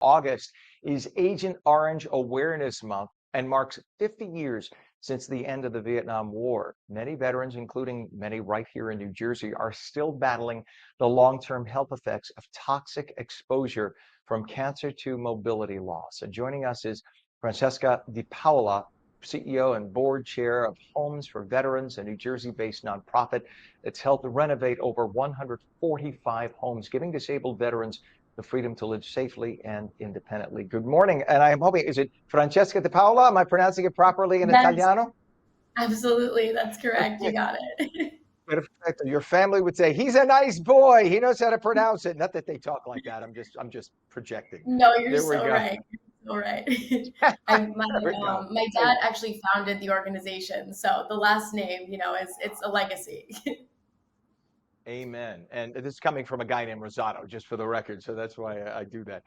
August is Agent Orange Awareness Month and marks 50 years since the end of the Vietnam War. Many veterans, including many right here in New Jersey, are still battling the long-term health effects of toxic exposure from cancer to mobility loss. And joining us is Francesca DiPaola, CEO and board chair of Homes for Veterans, a New Jersey-based nonprofit that's helped renovate over 145 homes, giving disabled veterans the freedom to live safely and independently. Good morning, and I'm hoping, is it Francesca DiPaola? Am I pronouncing it properly in That's Italiano? absolutely, that's correct. You got it. Perfecto. Your family would say, he's a nice boy. He knows how to pronounce it. Not that they talk like that. I'm just projecting. No, you're There we so go. right. You're so right. My There we go. my Hey, dad actually founded the organization, so the last name, is it's a legacy. amen. And this is coming from a guy named Rosato, just for the record. So that's why I do that.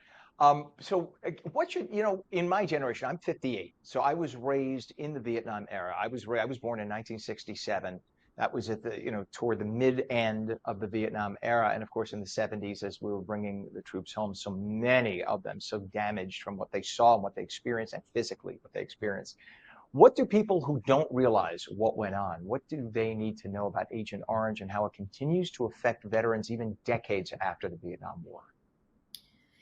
What should, in my generation, I'm 58. So I was raised in the Vietnam era. I was born in 1967. That was at the, toward the mid end of the Vietnam era. And of course, in the 70s, as we were bringing the troops home, so many of them so damaged from what they saw and what they experienced, and physically what they experienced. What do people who don't realize what went on, what do they need to know about Agent Orange and how it continues to affect veterans even decades after the Vietnam War?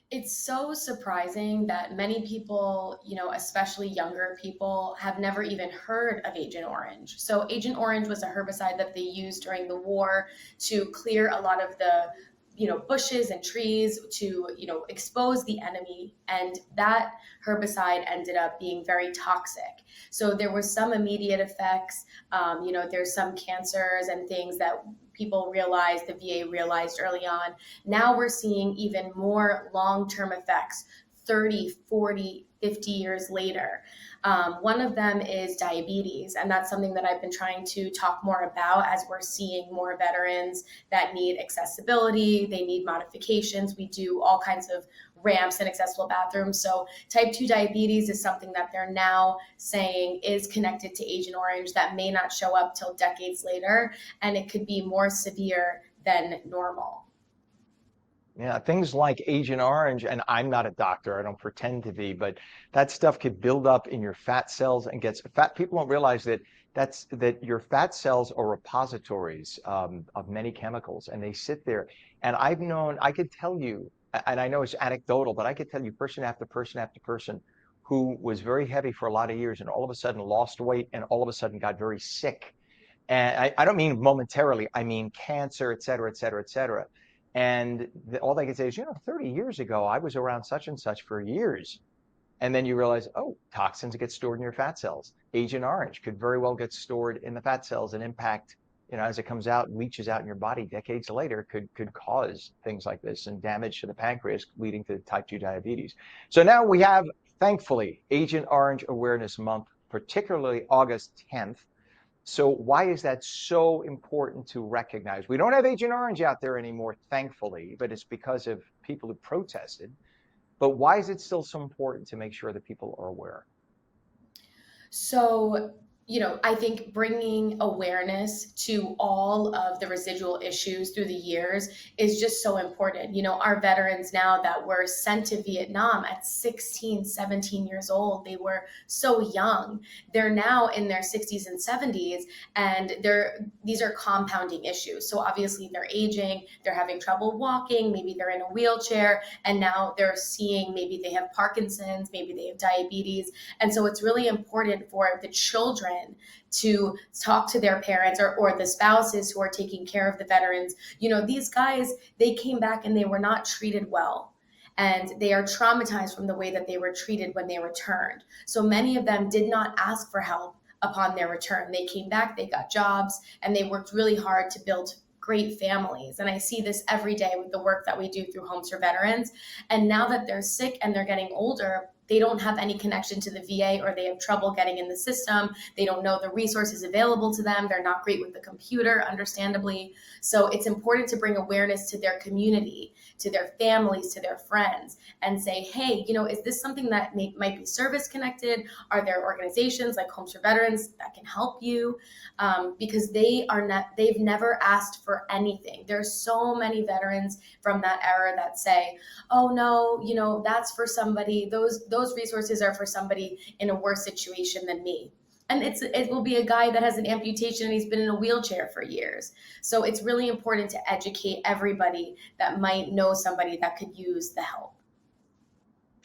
It's so surprising that many people, especially younger people, have never even heard of Agent Orange. So, Agent Orange was a herbicide that they used during the war to clear a lot of the bushes and trees to expose the enemy, and that herbicide ended up being very toxic. So there was some immediate effects. There's some cancers and things that people realized, the VA realized early on. Now we're seeing even more long-term effects 30, 40, 50 years later. One of them is diabetes, and that's something that I've been trying to talk more about as we're seeing more veterans that need accessibility, they need modifications. We do all kinds of ramps and accessible bathrooms. So type 2 diabetes is something that they're now saying is connected to Agent Orange that may not show up till decades later, and it could be more severe than normal. Yeah, things like Agent Orange, and I'm not a doctor, I don't pretend to be, but that stuff could build up in your fat cells and gets fat. People don't realize that your fat cells are repositories of many chemicals, and they sit there. And I could tell you, and I know it's anecdotal, but I could tell you person after person after person who was very heavy for a lot of years and all of a sudden lost weight and all of a sudden got very sick. And I don't mean momentarily, I mean cancer, et cetera, et cetera, et cetera. And all they can say is, 30 years ago, I was around such and such for years. And then you realize, oh, toxins get stored in your fat cells. Agent Orange could very well get stored in the fat cells and impact, as it comes out, leaches out in your body decades later, could cause things like this and damage to the pancreas, leading to type 2 diabetes. So now we have, thankfully, Agent Orange Awareness Month, particularly August 10th. So why is that so important to recognize? We don't have Agent Orange out there anymore, thankfully, but it's because of people who protested. But why is it still so important to make sure that people are aware? So, I think bringing awareness to all of the residual issues through the years is just so important. Our veterans now that were sent to Vietnam at 16, 17 years old, they were so young. They're now in their 60s and 70s, and these are compounding issues. So obviously they're aging, they're having trouble walking, maybe they're in a wheelchair, and now they're seeing maybe they have Parkinson's, maybe they have diabetes. And so it's really important for the children to talk to their parents or the spouses who are taking care of the veterans. These guys, they came back and they were not treated well. And they are traumatized from the way that they were treated when they returned. So many of them did not ask for help upon their return. They came back, they got jobs, and they worked really hard to build great families. And I see this every day with the work that we do through Homes for Veterans. And now that they're sick and they're getting older, they don't have any connection to the VA, or they have trouble getting in the system. They don't know the resources available to them. They're not great with the computer, understandably. So it's important to bring awareness to their community, to their families, to their friends, and say, hey, is this something that might be service connected? Are there organizations like Homes for Veterans that can help you? Because they've never asked for anything. There's so many veterans from that era that say, oh no, that's for somebody, those resources are for somebody in a worse situation than me. And it will be a guy that has an amputation and he's been in a wheelchair for years. So it's really important to educate everybody that might know somebody that could use the help.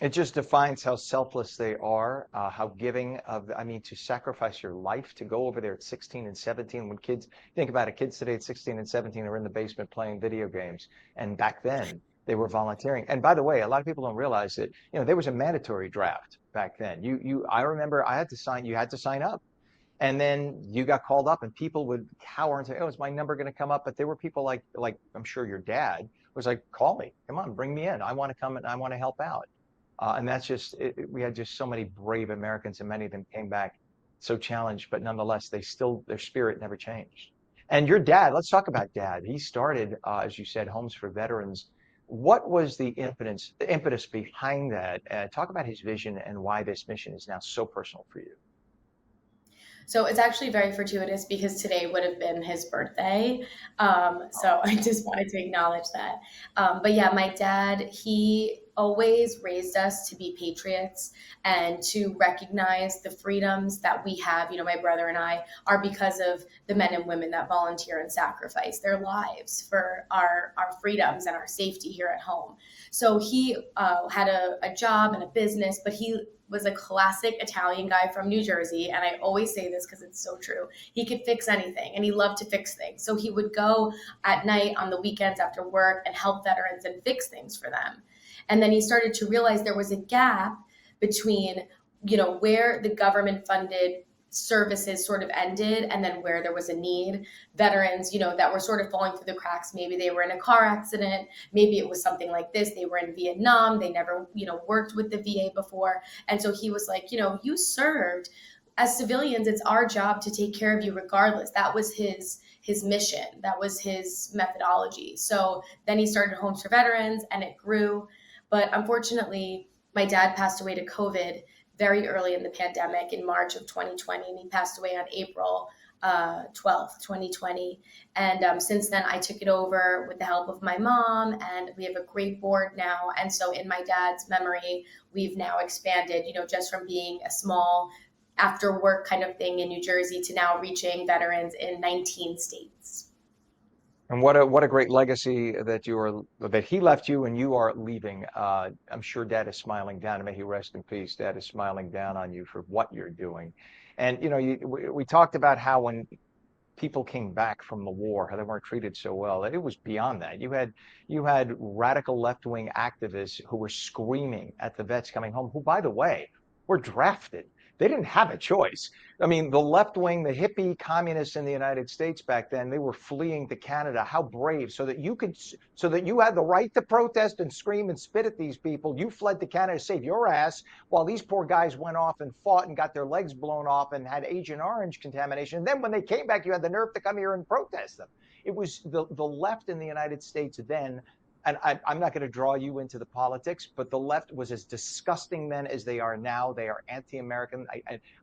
It just defines how selfless they are, how giving of, I mean, to sacrifice your life to go over there at 16 and 17 when kids, think about it, kids today at 16 and 17 are in the basement playing video games. And back then they were volunteering. And by the way, a lot of people don't realize that, there was a mandatory draft back then. I remember you had to sign up. And then you got called up and people would cower and say, oh, is my number going to come up? But there were people like I'm sure your dad was like, call me, come on, bring me in. I want to come and I want to help out. And that's just, we had just so many brave Americans, and many of them came back so challenged, but nonetheless, their spirit never changed. And your dad, let's talk about dad. He started, as you said, Homes for Veterans. What was the impetus behind that? Talk about his vision and why this mission is now so personal for you. So it's actually very fortuitous because today would have been his birthday. So I just wanted to acknowledge that. But yeah, my dad, he always raised us to be patriots and to recognize the freedoms that we have. My brother and I are because of the men and women that volunteer and sacrifice their lives for our freedoms and our safety here at home. So he had a job and a business, but he was a classic Italian guy from New Jersey. And I always say this because it's so true. He could fix anything and he loved to fix things. So he would go at night on the weekends after work and help veterans and fix things for them. And then he started to realize there was a gap between, where the government funded services sort of ended and then where there was a need. Veterans, that were sort of falling through the cracks. Maybe they were in a car accident. Maybe it was something like this. They were in Vietnam. They never, worked with the VA before. And so he was like, you served as civilians. It's our job to take care of you regardless. That was his mission. That was his methodology. So then he started Homes for Veterans and it grew. But unfortunately, my dad passed away to COVID very early in the pandemic in March of 2020, and he passed away on April 12th, 2020. And since then, I took it over with the help of my mom, and we have a great board now. And so in my dad's memory, we've now expanded, just from being a small after work kind of thing in New Jersey to now reaching veterans in 19 states. And what a great legacy that he left you and you are leaving. I'm sure Dad is smiling down, and may he rest in peace. Dad is smiling down on you for what you're doing. And we talked about how when people came back from the war, how they weren't treated so well. It was beyond that. You had radical left-wing activists who were screaming at the vets coming home, who, by the way, were drafted. They didn't have a choice. I mean, the left wing, the hippie communists in the United States back then, they were fleeing to Canada. How brave! So that you had the right to protest and scream and spit at these people. You fled to Canada to save your ass, while these poor guys went off and fought and got their legs blown off and had Agent Orange contamination. And then when they came back, you had the nerve to come here and protest them. It was the left in the United States then. And I'm not going to draw you into the politics, but the left was as disgusting then as they are now. They are anti-American.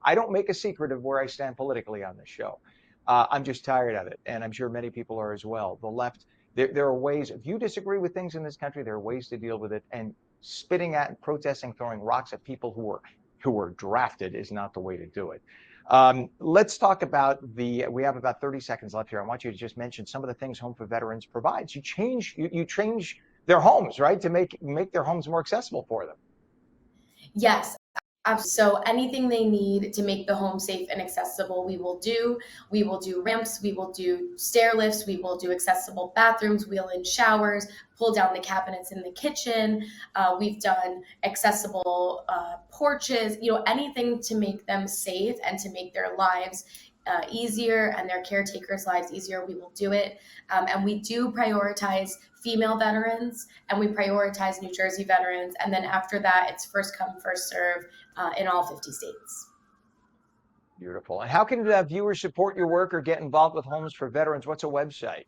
I don't make a secret of where I stand politically on this show. I'm just tired of it, and I'm sure many people are as well. The left, there are ways, if you disagree with things in this country, there are ways to deal with it. And spitting at, protesting, throwing rocks at people who were drafted is not the way to do it. Let's talk about we have about 30 seconds left here. I want you to just mention some of the things Home for Veterans provides. You change their homes, right? To make their homes more accessible for them. Yes. So anything they need to make the home safe and accessible, we will do. We will do ramps, we will do stair lifts, we will do accessible bathrooms, wheel-in showers, pull down the cabinets in the kitchen. We've done accessible porches, anything to make them safe and to make their lives easier and their caretakers' lives easier, we will do it. And we do prioritize female veterans and we prioritize New Jersey veterans. And then after that, it's first come, first serve in all 50 states. Beautiful. And how can viewers support your work or get involved with Homes for Veterans? What's a website?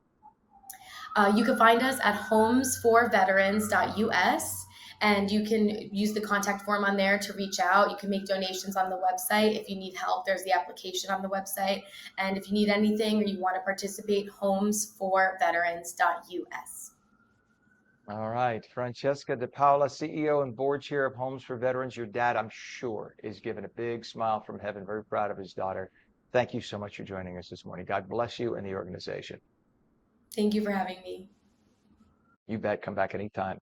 You can find us at homesforveterans.us, and you can use the contact form on there to reach out. You can make donations on the website. If you need help, there's the application on the website. And if you need anything or you want to participate, homesforveterans.us. All right. Francesca DiPaola, CEO and board chair of Homes for Veterans. Your dad, I'm sure, is giving a big smile from heaven, very proud of his daughter. Thank you so much for joining us this morning. God bless you and the organization. Thank you for having me. You bet. Come back anytime.